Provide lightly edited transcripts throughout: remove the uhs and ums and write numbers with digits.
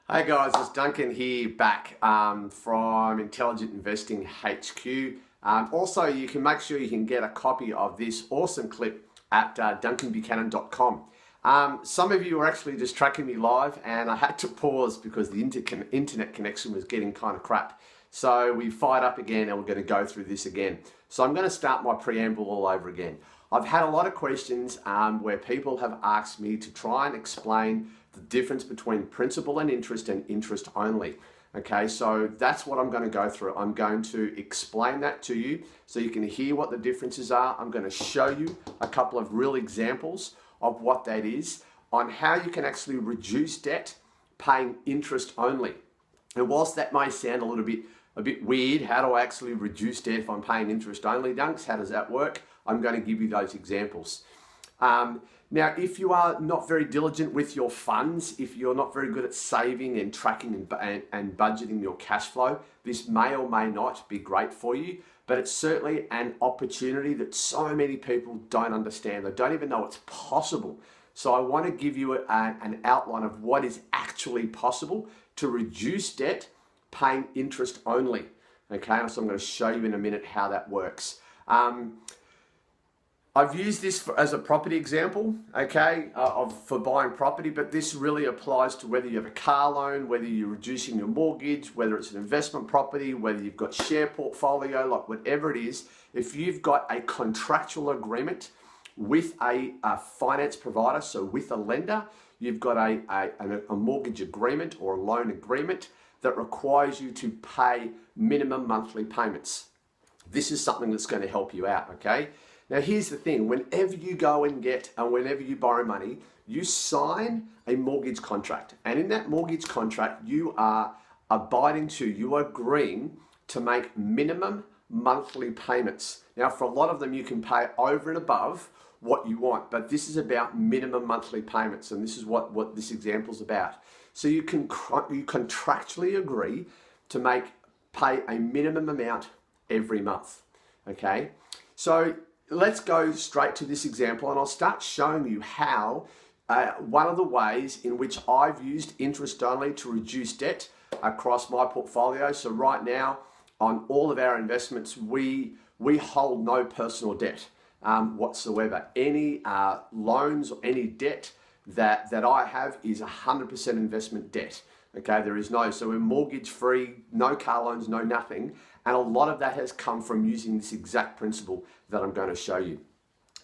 Hey guys, it's Duncan here back from Intelligent Investing HQ. Also, you can make sure you can get a copy of this awesome clip at duncanbuchanan.com. Some of you are actually just tracking me live and I had to pause because the internet connection was getting kind of crap. So we fired up again and we're going to go through this again. So I'm going to start my preamble all over again. I've had a lot of questions where people have asked me to try and explain the difference between principal and interest only. Okay, so that's what I'm going to go through. I'm going to explain that to you so you can hear what the differences are. I'm going to show you a couple of real examples of what that is, on how you can actually reduce debt paying interest only. And whilst that may sound a bit weird, how do I actually reduce debt if I'm paying interest only, Dunks? How does that work? I'm going to give you those examples. Now, if you are not very diligent with your funds, if you're not very good at saving and tracking and budgeting your cash flow, this may or may not be great for you, but it's certainly an opportunity that so many people don't understand. They don't even know it's possible. So I want to give you an outline of what is actually possible to reduce debt paying interest only. Okay, so I'm going to show you in a minute how that works. I've used this as a property example, okay, for buying property, but this really applies to whether you have a car loan, whether you're reducing your mortgage, whether it's an investment property, whether you've got share portfolio, like whatever it is. If you've got a contractual agreement with a finance provider, so with a lender, you've got a mortgage agreement or a loan agreement that requires you to pay minimum monthly payments. This is something that's going to help you out, okay? Now, here's the thing. Whenever you go and whenever you borrow money, you sign a mortgage contract. And in that mortgage contract, you are agreeing to make minimum monthly payments. Now, for a lot of them, you can pay over and above what you want, but this is about minimum monthly payments, and this is what this example is about. So you contractually agree to pay a minimum amount every month, okay? So let's go straight to this example and I'll start showing you how one of the ways in which I've used interest only to reduce debt across my portfolio. So right now on all of our investments, we hold no personal debt whatsoever. Any loans or any debt that I have is 100% investment debt. Okay, there is so we're mortgage free, no car loans, no nothing. And a lot of that has come from using this exact principle that I'm going to show you.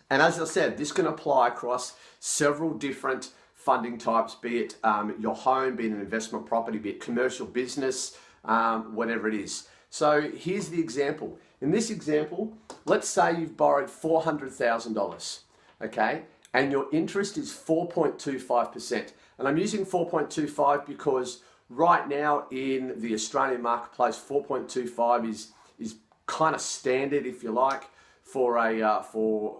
And as I said, this can apply across several different funding types, be it your home, be it an investment property, be it commercial business, whatever it is. So here's the example. In this example, let's say you've borrowed $400,000, okay? And your interest is 4.25%. And I'm using 4.25 because right now in the Australian marketplace, 4.25 is kind of standard, if you like, for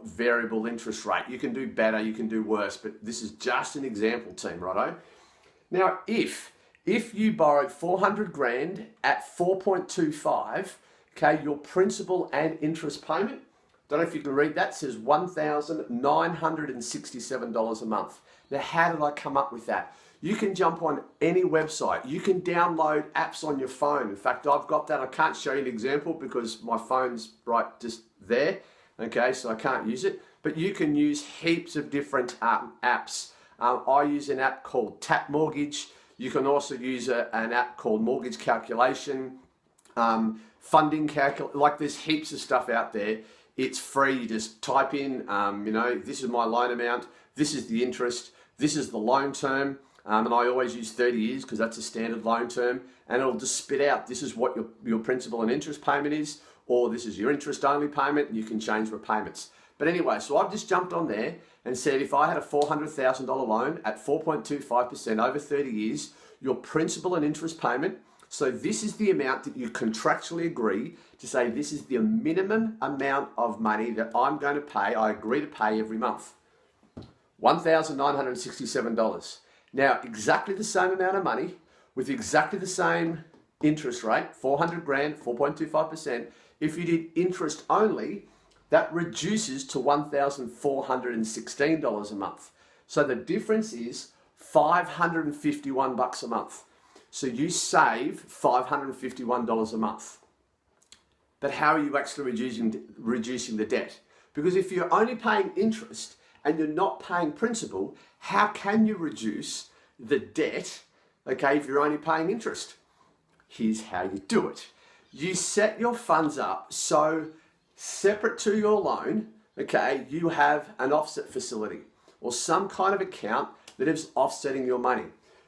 variable interest rate. You can do better, you can do worse, but this is just an example, team, righto? Now, if you borrowed 400 grand at 4.25, okay, your principal and interest payment, don't know if you can read that, says $1,967 a month. Now, how did I come up with that? You can jump on any website. You can download apps on your phone. In fact, I've got that. I can't show you an example because my phone's right just there. Okay, so I can't use it. But you can use heaps of different apps. I use an app called Tap Mortgage. You can also use an app called Mortgage Calculation, Funding Calculation. Like there's heaps of stuff out there. It's free. You just type in, this is my loan amount. This is the interest. This is the loan term. And I always use 30 years because that's a standard loan term. And it'll just spit out, this is what your principal and interest payment is, or this is your interest only payment, and you can change repayments. But anyway, so I've just jumped on there and said if I had a $400,000 loan at 4.25% over 30 years, your principal and interest payment, so this is the amount that you contractually agree to say this is the minimum amount of money that I'm going to pay, I agree to pay every month. $1,967. Now, exactly the same amount of money with exactly the same interest rate, 400 grand, 4.25%. If you did interest only, that reduces to $1,416 a month. So the difference is $551 a month. So you save $551 a month. But how are you actually reducing the debt? Because if you're only paying interest and you're not paying principal, how can you reduce the debt, okay, if you're only paying interest? Here's how you do it. You set your funds up so separate to your loan, okay, you have an offset facility or some kind of account that is offsetting your money.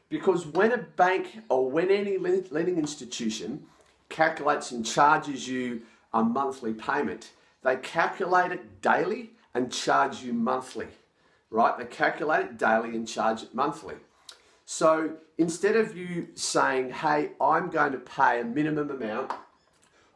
Because when a bank or when any lending institution calculates and charges you a monthly payment, they calculate it daily and charge you monthly, right? They calculate it daily and charge it monthly. So instead of you saying, hey, I'm going to pay a minimum amount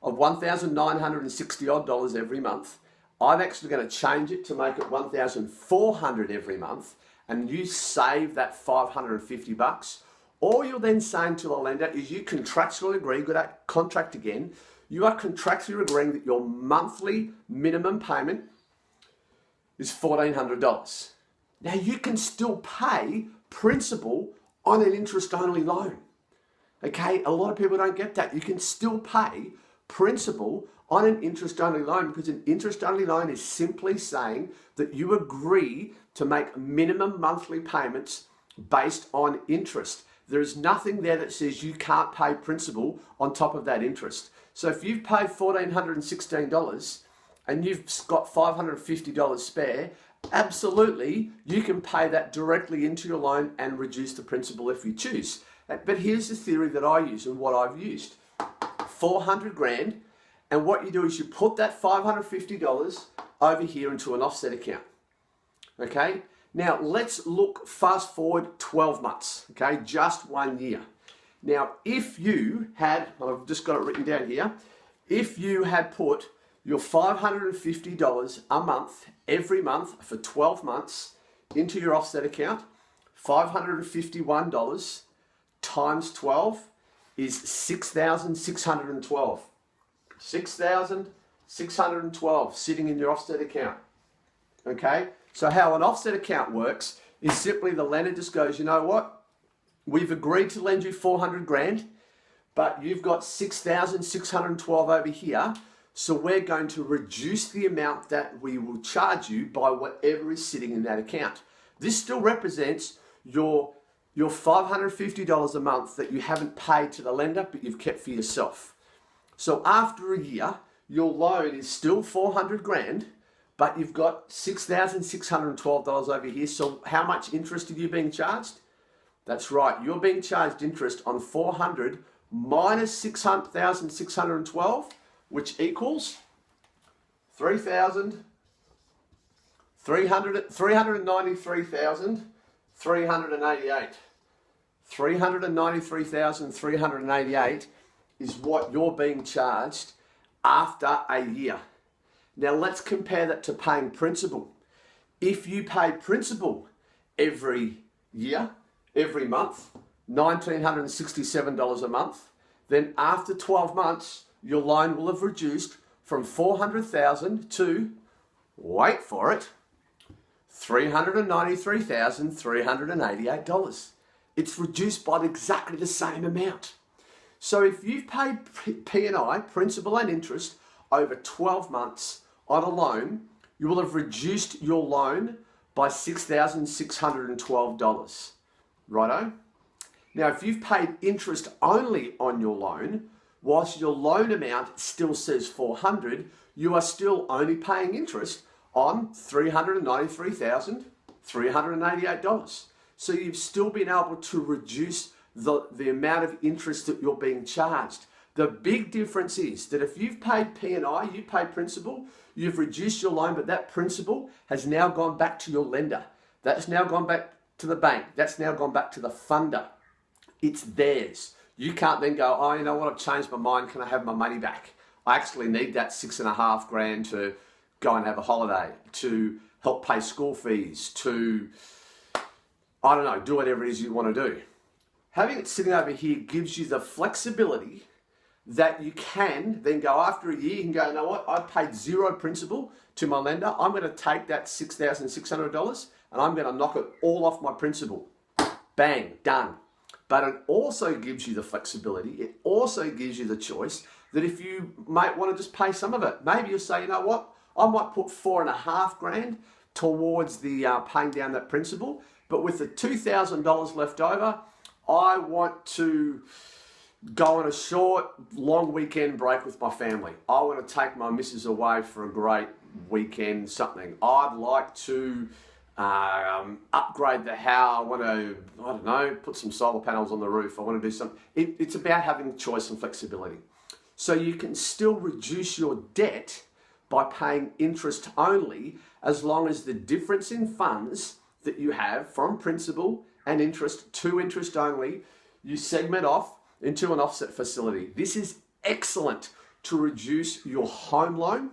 of $1,960 odd every month, I'm actually going to change it to make it $1,400 every month, and you save that $550. All you're then saying to the lender is you contractually agree, good at contract again, you are contractually agreeing that your monthly minimum payment is $1,400. Now you can still pay principal on an interest-only loan. Okay, a lot of people don't get that. You can still pay principal on an interest-only loan because an interest-only loan is simply saying that you agree to make minimum monthly payments based on interest. There is nothing there that says you can't pay principal on top of that interest. So if you've paid $1,416 and you've got $550 spare, absolutely you can pay that directly into your loan and reduce the principal if you choose. But here's the theory that I use and what I've used. 400 grand, and what you do is you put that $550 over here into an offset account. Okay? Now let's look fast forward 12 months, okay? Just 1 year. Now if you had, I've just got it written down here, if you had put your $550 a month, every month for 12 months into your offset account, $551 times 12 is $6,612. $6,612 sitting in your offset account. Okay? So how an offset account works is simply the lender just goes, you know what? We've agreed to lend you 400 grand, but you've got 6,612 over here. So we're going to reduce the amount that we will charge you by whatever is sitting in that account. This still represents your $550 a month that you haven't paid to the lender, but you've kept for yourself. So after a year, your loan is still 400 grand, but you've got $6,612 over here. So how much interest are you being charged? That's right, you're being charged interest on 400 minus 6,612, which equals $393,388. $393,388 is what you're being charged after a year. Now let's compare that to paying principal. If you pay principal every year, every month, $1,967 a month, then after 12 months, your loan will have reduced from $400,000 to, wait for it, $393,388. It's reduced by exactly the same amount. So if you've paid P&I, principal and interest, over 12 months on a loan, you will have reduced your loan by $6,612. Righto? Now, if you've paid interest only on your loan, whilst your loan amount still says 400, you are still only paying interest on $393,388. So you've still been able to reduce the amount of interest that you're being charged. The big difference is that if you've paid P&I, you paid principal, you've reduced your loan, but that principal has now gone back to your lender. That's now gone back to the bank. That's now gone back to the funder. It's theirs. You can't then go, oh, you know what, I've changed my mind, can I have my money back? I actually need that $6.5 grand to go and have a holiday, to help pay school fees, to, I don't know, do whatever it is you want to do. Having it sitting over here gives you the flexibility that you can then go after a year, you can go, you know what, I paid zero principal to my lender, I'm going to take that $6,600 and I'm going to knock it all off my principal. Bang, done. but it also gives you the flexibility. It also gives you the choice that if you might want to just pay some of it, maybe you'll say, you know what, I might put $4,500 towards the paying down that principal, but with the $2,000 left over, I want to go on a short, long weekend break with my family. I want to take my missus away for a great weekend, something. I'd like to upgrade the house. I want to, I don't know, put some solar panels on the roof. I want to do something. It's about having choice and flexibility. So you can still reduce your debt by paying interest only, as long as the difference in funds that you have from principal and interest to interest only, you segment off into an offset facility. This is excellent to reduce your home loan,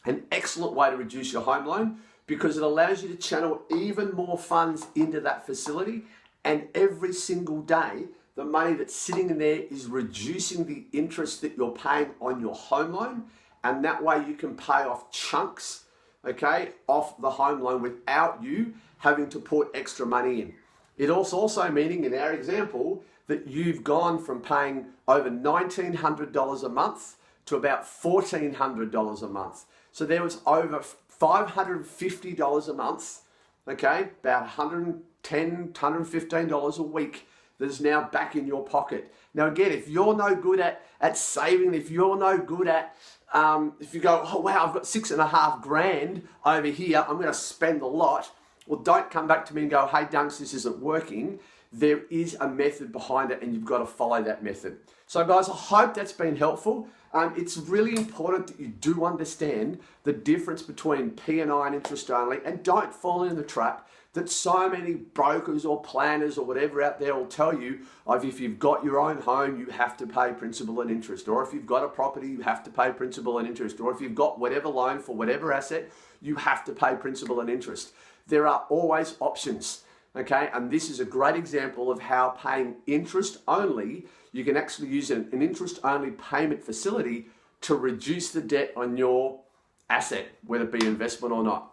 an excellent way to reduce your home loan, because it allows you to channel even more funds into that facility, and every single day the money that's sitting in there is reducing the interest that you're paying on your home loan, and that way you can pay off chunks, okay, off the home loan without you having to put extra money in. It also meaning, in our example, that you've gone from paying over $1,900 a month to about $1,400 a month. So there was over $550 a month, okay, about $110, $115 a week that is now back in your pocket. Now again, if you're no good at saving, if you're no good at, if you go, oh wow, I've got $6,500 over here, I'm gonna spend a lot. Well, don't come back to me and go, hey Dunks, this isn't working. There is a method behind it and you've got to follow that method. So guys, I hope that's been helpful. It's really important that you do understand the difference between P&I and interest only, and don't fall in the trap that so many brokers or planners or whatever out there will tell you of, if you've got your own home, you have to pay principal and interest, or if you've got a property, you have to pay principal and interest, or if you've got whatever loan for whatever asset, you have to pay principal and interest. There are always options. Okay, and this is a great example of how paying interest only, you can actually use an interest only payment facility to reduce the debt on your asset, whether it be an investment or not.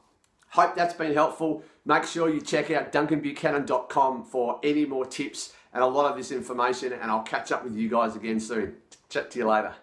Hope that's been helpful. Make sure you check out duncanbuchanan.com for any more tips and a lot of this information, and I'll catch up with you guys again soon. Chat to you later.